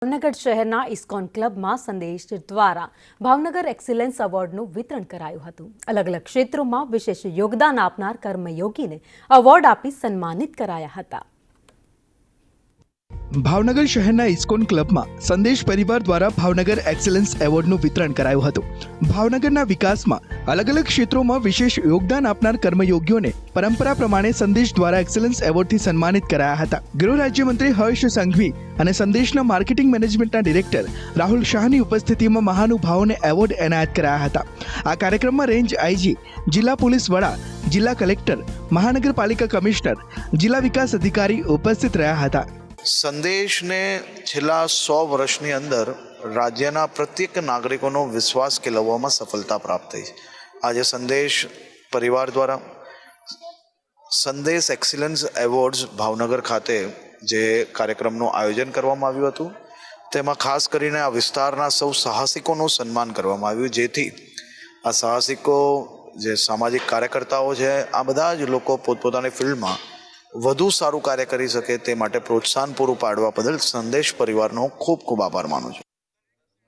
ભાવનગર શહેરના ઇસ્કોન ક્લબમાં સંદેશ દ્વારા ભાવનગર એક્સિલન્સ એવોર્ડનું વિતરણ કરાયું હતું। અલગ અલગ ક્ષેત્રોમાં વિશેષ યોગદાન આપનાર કર્મયોગીને એવોર્ડ આપી સન્માનિત કરાયા હતા। ભાવનગર શહેરના ઇસ્કોન ક્લબમાં સંદેશ પરિવાર દ્વારા ભાવનગર એક્સિલન્સ એવોર્ડનું વિતરણ કરાયું હતું। ભાવનગરના વિકાસમાં અલગ અલગ ક્ષેત્રોમાં વિશેષ યોગદાન આપનાર કર્મયોગીઓને પરંપરા પ્રમાણે સંદેશ દ્વારા એક્સિલન્સ એવોર્ડથી સન્માનિત કરાયા હતા। ગૃહ રાજ્યમંત્રી હર્ષ સંઘવી અને સંદેશના માર્કેટિંગ મેનેજમેન્ટના ડિરેક્ટર રાહુલ શાહની ઉપસ્થિતિમાં મહાનુભાવોને એવોર્ડ એનાયત કરાયા હતા। આ કાર્યક્રમમાં રેન્જ આઈજી, જિલ્લા પોલીસ વડા, જિલ્લા કલેક્ટર, મહાનગરપાલિકા કમિશનર, જિલ્લા વિકાસ અધિકારી ઉપસ્થિત રહ્યા હતા। સંદેશને છેલ્લા 100 વર્ષની અંદર રાજ્યના પ્રત્યેક નાગરિકોનો વિશ્વાસ કેળવવામાં સફળતા પ્રાપ્ત થઈ છે। આજે સંદેશ પરિવાર દ્વારા સંદેશ એક્સિલન્સ એવોર્ડ્સ ભાવનગર ખાતે જે કાર્યક્રમનું આયોજન કરવામાં આવ્યું હતું તેમાં ખાસ કરીને આ વિસ્તારના સૌ સાહસિકોનું સન્માન કરવામાં આવ્યું, જેથી આ સાહસિકો જે સામાજિક કાર્યકર્તાઓ છે આ બધા જ લોકો પોતપોતાની ફિલ્ડમાં વધુ સારું કાર્ય કરી શકે તે માટે પ્રોત્સાહન પૂરું પાડવા બદલ સંદેશ પરિવારનો ખૂબ ખૂબ આભાર માનું છું।